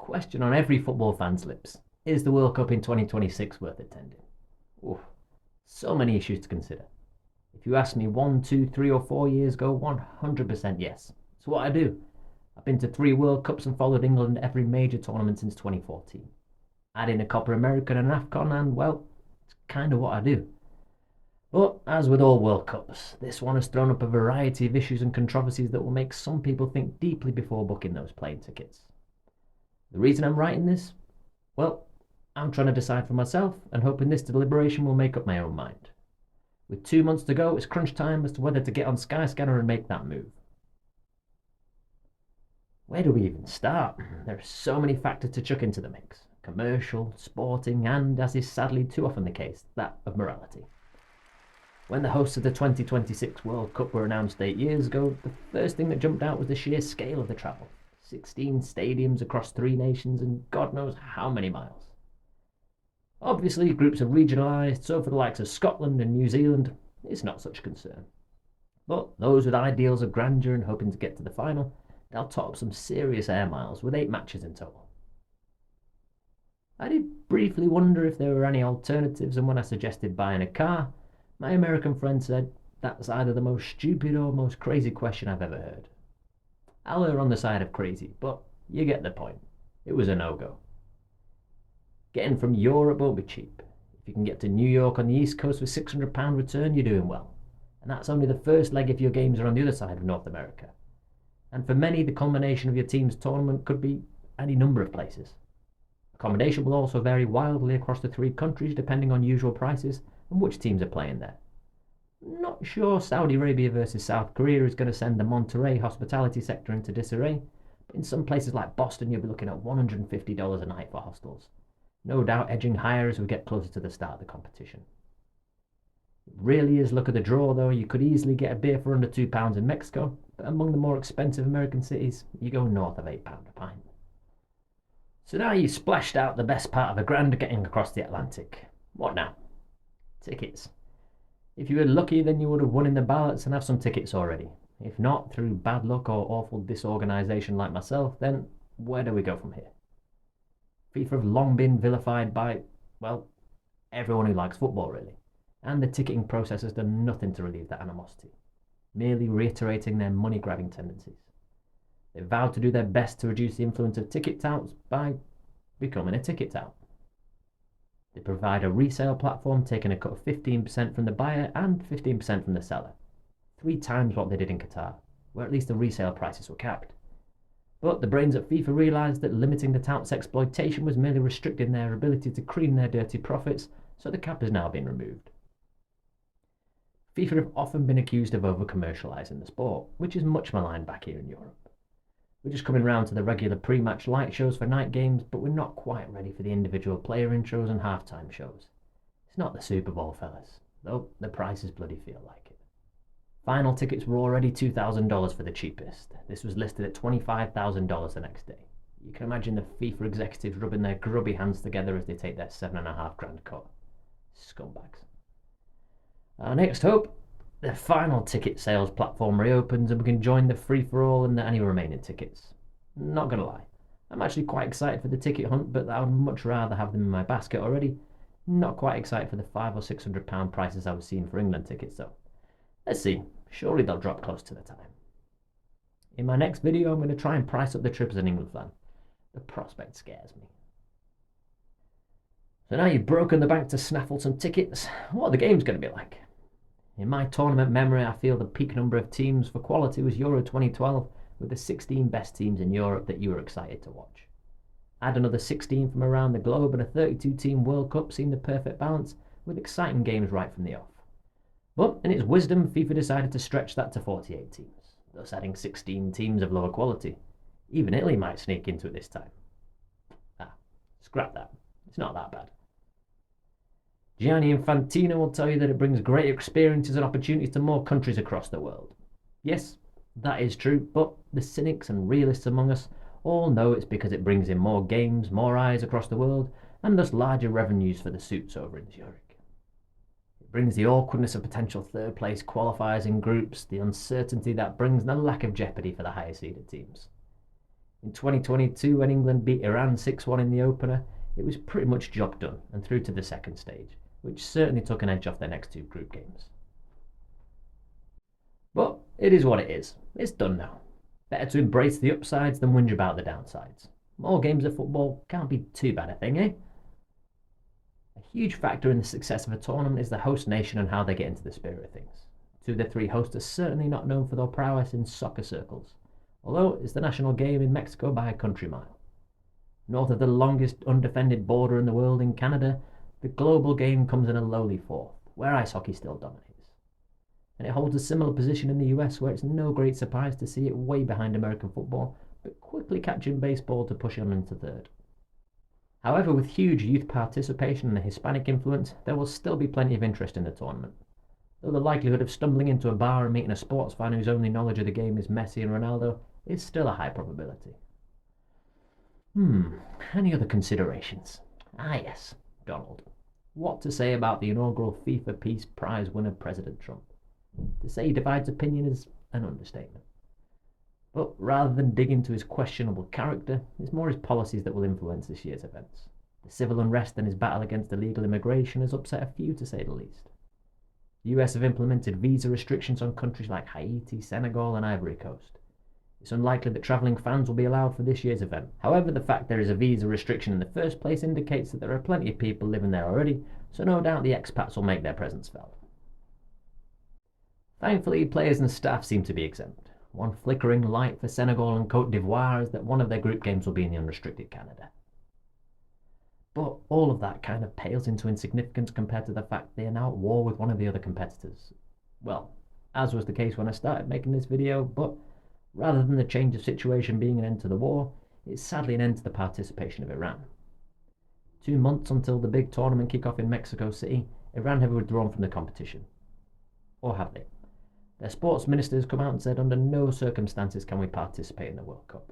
question on every football fan's lips. Is the World Cup in 2026 worth attending? Oof, so many issues to consider. If you asked me 1, 2, 3 or 4 years ago, 100% yes. It's what I do. I've been to 3 World Cups and followed England every major tournament since 2014. Add in a Copa America and an AFCON and, well, it's kind of what I do. But as with all World Cups, this one has thrown up a variety of issues and controversies that will make some people think deeply before booking those plane tickets. The reason I'm writing this? Well, I'm trying to decide for myself and hoping this deliberation will make up my own mind. With 2 months to go, it's crunch time as to whether to get on Skyscanner and make that move. Where do we even start? There are so many factors to chuck into the mix. Commercial, sporting, and, as is sadly too often the case, that of morality. When the hosts of the 2026 World Cup were announced 8 years ago, the first thing that jumped out was the sheer scale of the travel. 16 stadiums across 3 nations and God knows how many miles. Obviously, groups are regionalised, so for the likes of Scotland and New Zealand, it's not such a concern. But those with ideals of grandeur and hoping to get to the final, they'll top up some serious air miles with 8 matches in total. I did briefly wonder if there were any alternatives, and when I suggested buying a car, my American friend said, that's either the most stupid or most crazy question I've ever heard. I'll err on the side of crazy, but you get the point. It was a no-go. Getting from Europe won't be cheap. If you can get to New York on the East Coast with £600 return, you're doing well. And that's only the first leg if your games are on the other side of North America. And for many, the culmination of your team's tournament could be any number of places. Accommodation will also vary wildly across the 3 countries depending on usual prices and which teams are playing there. Not sure Saudi Arabia versus South Korea is going to send the Monterey hospitality sector into disarray, but in some places like Boston you'll be looking at $150 a night for hostels. No doubt edging higher as we get closer to the start of the competition. It really is luck of the draw though. You could easily get a beer for under £2 in Mexico, but among the more expensive American cities, you go north of £8 a pint. So now you've splashed out the best part of £1,000 getting across the Atlantic. What now? Tickets. If you were lucky, then you would have won in the ballots and have some tickets already. If not, through bad luck or awful disorganisation like myself, then where do we go from here? FIFA have long been vilified by, well, everyone who likes football really, and the ticketing process has done nothing to relieve that animosity, merely reiterating their money-grabbing tendencies. They vowed to do their best to reduce the influence of ticket touts by becoming a ticket tout. They provide a resale platform taking a cut of 15% from the buyer and 15% from the seller. 3 times what they did in Qatar, where at least the resale prices were capped. But the brains at FIFA realised that limiting the touts' exploitation was merely restricting their ability to cream their dirty profits, so the cap has now been removed. FIFA have often been accused of over-commercialising the sport, which is much maligned back here in Europe. We're just coming round to the regular pre-match light shows for night games, but we're not quite ready for the individual player intros and halftime shows. It's not the Super Bowl, fellas, though the prices bloody feel like it. Final tickets were already $2,000 for the cheapest. This was listed at $25,000 the next day. You can imagine the FIFA executives rubbing their grubby hands together as they take their $7,500 cut. Scumbags. Our next hope, the final ticket sales platform reopens and we can join the free-for-all and any remaining tickets. Not gonna lie, I'm actually quite excited for the ticket hunt, but I would much rather have them in my basket already. Not quite excited for the £500 or £600 prices I was seeing for England tickets though. Let's see, surely they'll drop close to the time. In my next video I'm going to try and price up the trip as an England fan. The prospect scares me. So now you've broken the bank to snaffle some tickets, what are the games going to be like? In my tournament memory, I feel the peak number of teams for quality was Euro 2012, with the 16 best teams in Europe that you were excited to watch. Add another 16 from around the globe and a 32-team World Cup seemed the perfect balance, with exciting games right from the off. But in its wisdom, FIFA decided to stretch that to 48 teams, thus adding 16 teams of lower quality. Even Italy might sneak into it this time. Scrap that. It's not that bad. Gianni Infantino will tell you that it brings greater experiences and opportunities to more countries across the world. Yes, that is true, but the cynics and realists among us all know it's because it brings in more games, more eyes across the world, and thus larger revenues for the suits over in Zurich. It brings the awkwardness of potential third-place qualifiers in groups, the uncertainty that brings, and the lack of jeopardy for the higher seeded teams. In 2022, when England beat Iran 6-1 in the opener, it was pretty much job done and through to the second stage, which certainly took an edge off their next two group games. But it is what it is. It's done now. Better to embrace the upsides than whinge about the downsides. More games of football can't be too bad a thing, eh? A huge factor in the success of a tournament is the host nation and how they get into the spirit of things. Two of the three hosts are certainly not known for their prowess in soccer circles, although it's the national game in Mexico by a country mile. North of the longest undefended border in the world in Canada, the global game comes in a lowly fourth, where ice hockey still dominates. And it holds a similar position in the US, where it's no great surprise to see it way behind American football, but quickly catching baseball to push on into third. However, with huge youth participation and a Hispanic influence, there will still be plenty of interest in the tournament, though the likelihood of stumbling into a bar and meeting a sports fan whose only knowledge of the game is Messi and Ronaldo is still a high probability. Any other considerations? Ah yes, Donald. What to say about the inaugural FIFA Peace Prize winner President Trump? To say he divides opinion is an understatement. But rather than dig into his questionable character, it's more his policies that will influence this year's events. The civil unrest and his battle against illegal immigration has upset a few, to say the least. The US have implemented visa restrictions on countries like Haiti, Senegal and Ivory Coast. It's unlikely that travelling fans will be allowed for this year's event. However, the fact there is a visa restriction in the first place indicates that there are plenty of people living there already, so no doubt the expats will make their presence felt. Thankfully, players and staff seem to be exempt. One flickering light for Senegal and Cote d'Ivoire is that one of their group games will be in the unrestricted Canada. But all of that kind of pales into insignificance compared to the fact they are now at war with one of the other competitors. Well, as was the case when I started making this video, but rather than the change of situation being an end to the war, it's sadly an end to the participation of Iran. 2 months until the big tournament kick-off in Mexico City, Iran have withdrawn from the competition. Or have they? Their sports ministers come out and said under no circumstances can we participate in the World Cup.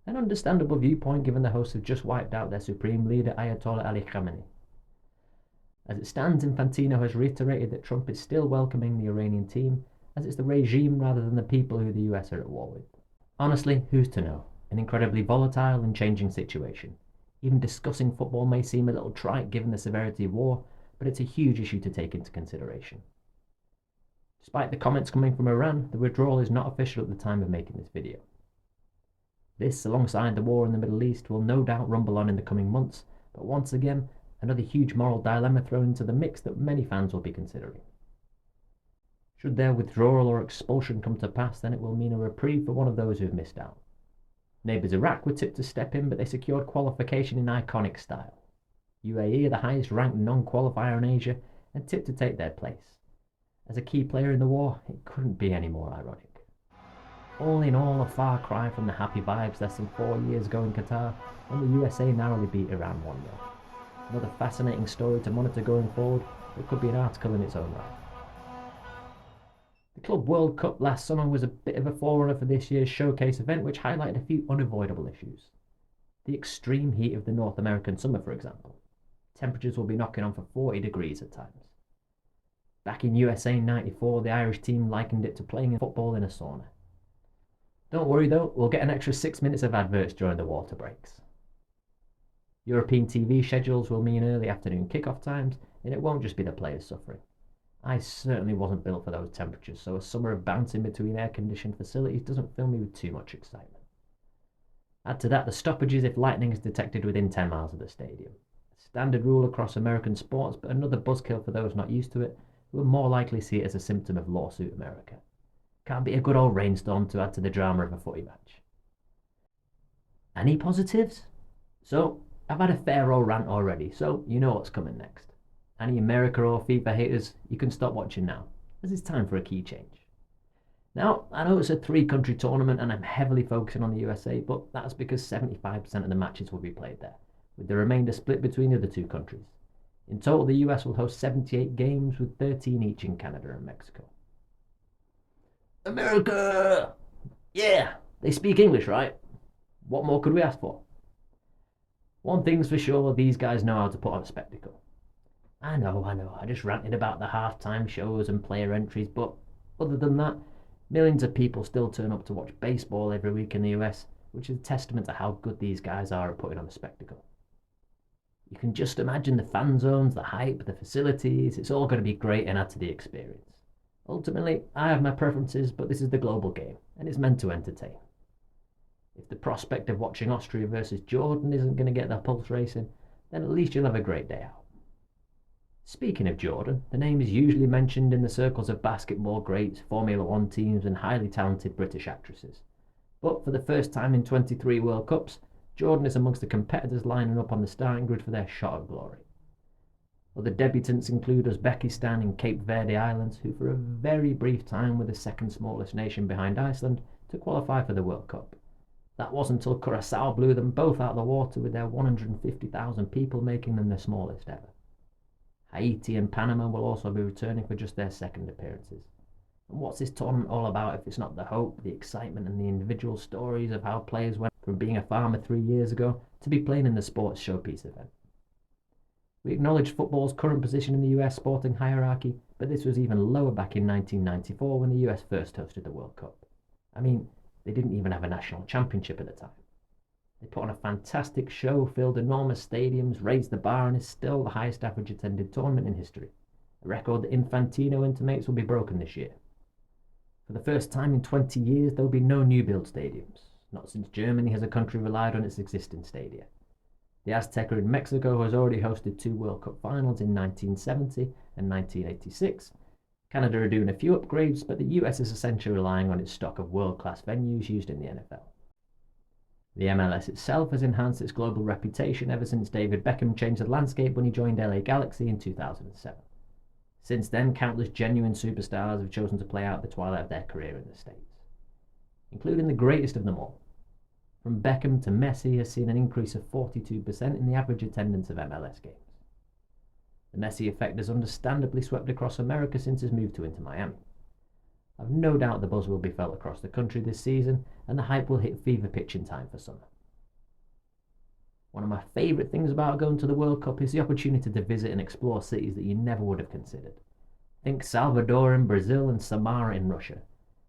An understandable viewpoint given the hosts have just wiped out their supreme leader Ayatollah Ali Khamenei. As it stands, Infantino has reiterated that Trump is still welcoming the Iranian team, as it's the regime rather than the people who the US are at war with. Honestly, who's to know? An incredibly volatile and changing situation. Even discussing football may seem a little trite given the severity of war, but it's a huge issue to take into consideration. Despite the comments coming from Iran, the withdrawal is not official at the time of making this video. This, alongside the war in the Middle East, will no doubt rumble on in the coming months, but once again, another huge moral dilemma thrown into the mix that many fans will be considering. Should their withdrawal or expulsion come to pass, then it will mean a reprieve for one of those who have missed out. Neighbours Iraq were tipped to step in, but they secured qualification in iconic style. UAE are the highest ranked non-qualifier in Asia and tipped to take their place. As a key player in the war, it couldn't be any more ironic. All in all, a far cry from the happy vibes less than 4 years ago in Qatar, when the USA narrowly beat Iran 1-0. Another fascinating story to monitor going forward that could be an article in its own right. The Club World Cup last summer was a bit of a forerunner for this year's showcase event, which highlighted a few unavoidable issues. The extreme heat of the North American summer, for example. Temperatures will be knocking on for 40 degrees at times. Back in USA in '94, the Irish team likened it to playing football in a sauna. Don't worry though, we'll get an extra 6 minutes of adverts during the water breaks. European TV schedules will mean early afternoon kickoff times, and it won't just be the players suffering. I certainly wasn't built for those temperatures, so a summer of bouncing between air-conditioned facilities doesn't fill me with too much excitement. Add to that the stoppages if lightning is detected within 10 miles of the stadium. A standard rule across American sports, but another buzzkill for those not used to it, who will more likely see it as a symptom of lawsuit America. Can't be a good old rainstorm to add to the drama of a footy match. Any positives? So, I've had a fair old rant already, so you know what's coming next. Any America or FIFA haters, you can stop watching now, as it's time for a key change. Now, I know it's a 3-country tournament and I'm heavily focusing on the USA, but that's because 75% of the matches will be played there, with the remainder split between the other 2 countries. In total, the US will host 78 games, with 13 each in Canada and Mexico. America! Yeah, they speak English, right? What more could we ask for? One thing's for sure, these guys know how to put on a spectacle. I know, I just ranted about the halftime shows and player entries, but other than that, millions of people still turn up to watch baseball every week in the US, which is a testament to how good these guys are at putting on a spectacle. You can just imagine the fan zones, the hype, the facilities. It's all going to be great and add to the experience. Ultimately, I have my preferences, but this is the global game, and it's meant to entertain. If the prospect of watching Austria versus Jordan isn't going to get the pulse racing, then at least you'll have a great day out. Speaking of Jordan, the name is usually mentioned in the circles of basketball greats, Formula One teams, and highly talented British actresses. But for the first time in 23 World Cups, Jordan is amongst the competitors lining up on the starting grid for their shot of glory. Other debutants include Uzbekistan and Cape Verde Islands, who for a very brief time were the second smallest nation behind Iceland to qualify for the World Cup. That wasn't until Curacao blew them both out of the water with their 150,000 people making them the smallest ever. Haiti and Panama will also be returning for just their second appearances. And what's this tournament all about if it's not the hope, the excitement and the individual stories of how players went from being a farmer 3 years ago to be playing in the sports showpiece event? We acknowledge football's current position in the US sporting hierarchy, but this was even lower back in 1994 when the US first hosted the World Cup. I mean, they didn't even have a national championship at the time. They put on a fantastic show, filled enormous stadiums, raised the bar, and is still the highest average attended tournament in history, a record that Infantino intimates will be broken this year. For the first time in 20 years, there will be no new build stadiums, not since Germany as a country relied on its existing stadia. The Azteca in Mexico has already hosted 2 World Cup finals in 1970 and 1986. Canada are doing a few upgrades, but the US is essentially relying on its stock of world-class venues used in the NFL. The MLS itself has enhanced its global reputation ever since David Beckham changed the landscape when he joined LA Galaxy in 2007. Since then, countless genuine superstars have chosen to play out the twilight of their career in the States, including the greatest of them all. From Beckham to Messi has seen an increase of 42% in the average attendance of MLS games. The Messi effect has understandably swept across America since his move to Inter Miami. I've no doubt the buzz will be felt across the country this season, and the hype will hit fever pitch in time for summer. One of my favourite things about going to the World Cup is the opportunity to visit and explore cities that you never would have considered. Think Salvador in Brazil and Samara in Russia.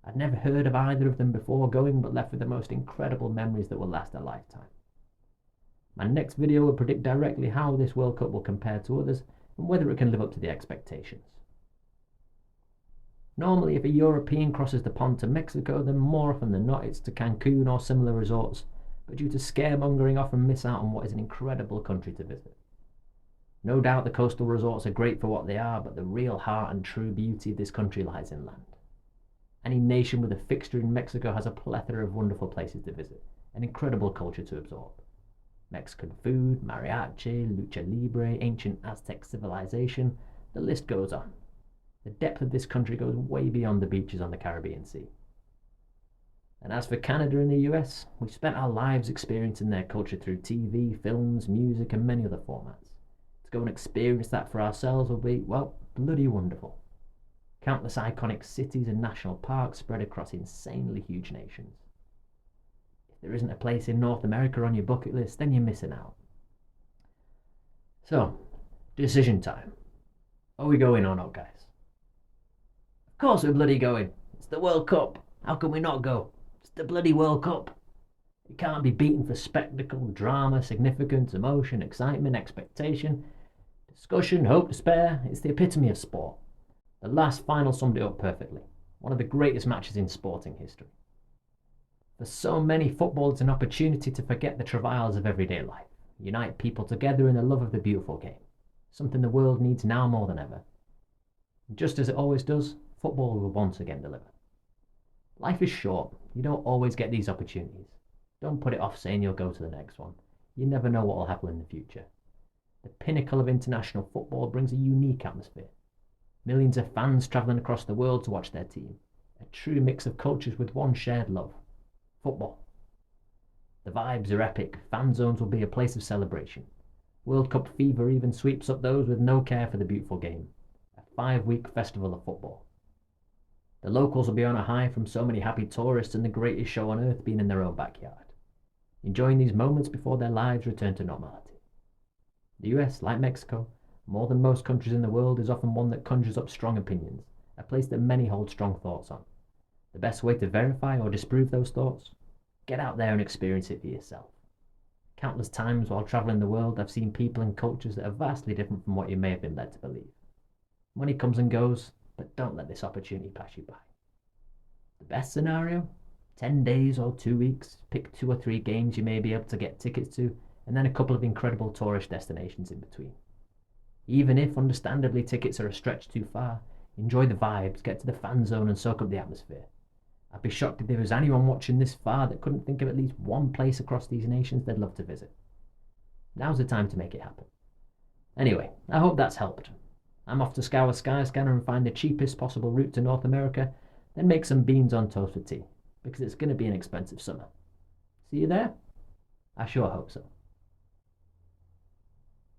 I'd never heard of either of them before going, but left with the most incredible memories that will last a lifetime. My next video will predict directly how this World Cup will compare to others and whether it can live up to the expectations. Normally, if a European crosses the pond to Mexico, then more often than not it's to Cancun or similar resorts, but due to scaremongering often miss out on what is an incredible country to visit. No doubt the coastal resorts are great for what they are, but the real heart and true beauty of this country lies inland. Any nation with a fixture in Mexico has a plethora of wonderful places to visit, an incredible culture to absorb. Mexican food, mariachi, lucha libre, ancient Aztec civilization, the list goes on. The depth of this country goes way beyond the beaches on the Caribbean Sea. And as for Canada and the US, we've spent our lives experiencing their culture through TV, films, music and many other formats. To go and experience that for ourselves will be, well, bloody wonderful. Countless iconic cities and national parks spread across insanely huge nations. If there isn't a place in North America on your bucket list, then you're missing out. So, decision time. Are we going or not, guys? Of course we're bloody going. It's the World Cup. How can we not go? It's the bloody World Cup. It can't be beaten for spectacle, drama, significance, emotion, excitement, expectation, discussion, hope, despair. It's the epitome of sport. The last final summed it up perfectly. One of the greatest matches in sporting history. For so many, football is an opportunity to forget the travails of everyday life, unite people together in the love of the beautiful game, something the world needs now more than ever. And just as it always does, football will once again deliver. Life is short. You don't always get these opportunities. Don't put it off saying you'll go to the next one. You never know what will happen in the future. The pinnacle of international football brings a unique atmosphere. Millions of fans travelling across the world to watch their team. A true mix of cultures with one shared love. Football. The vibes are epic. Fan zones will be a place of celebration. World Cup fever even sweeps up those with no care for the beautiful game. A 5-week festival of football. The locals will be on a high from so many happy tourists and the greatest show on earth being in their own backyard, enjoying these moments before their lives return to normality. The US, like Mexico, more than most countries in the world, is often one that conjures up strong opinions, a place that many hold strong thoughts on. The best way to verify or disprove those thoughts? Get out there and experience it for yourself. Countless times while travelling the world, I've seen people and cultures that are vastly different from what you may have been led to believe. Money comes and goes, but don't let this opportunity pass you by. The best scenario? 10 days or 2 weeks, pick 2 or 3 games you may be able to get tickets to, and then a couple of incredible tourist destinations in between. Even if, understandably, tickets are a stretch too far, enjoy the vibes, get to the fan zone and soak up the atmosphere. I'd be shocked if there was anyone watching this far that couldn't think of at least one place across these nations they'd love to visit. Now's the time to make it happen. Anyway, I hope that's helped. I'm off to scour Skyscanner and find the cheapest possible route to North America, then make some beans on toast for tea, because it's going to be an expensive summer. See you there? I sure hope so.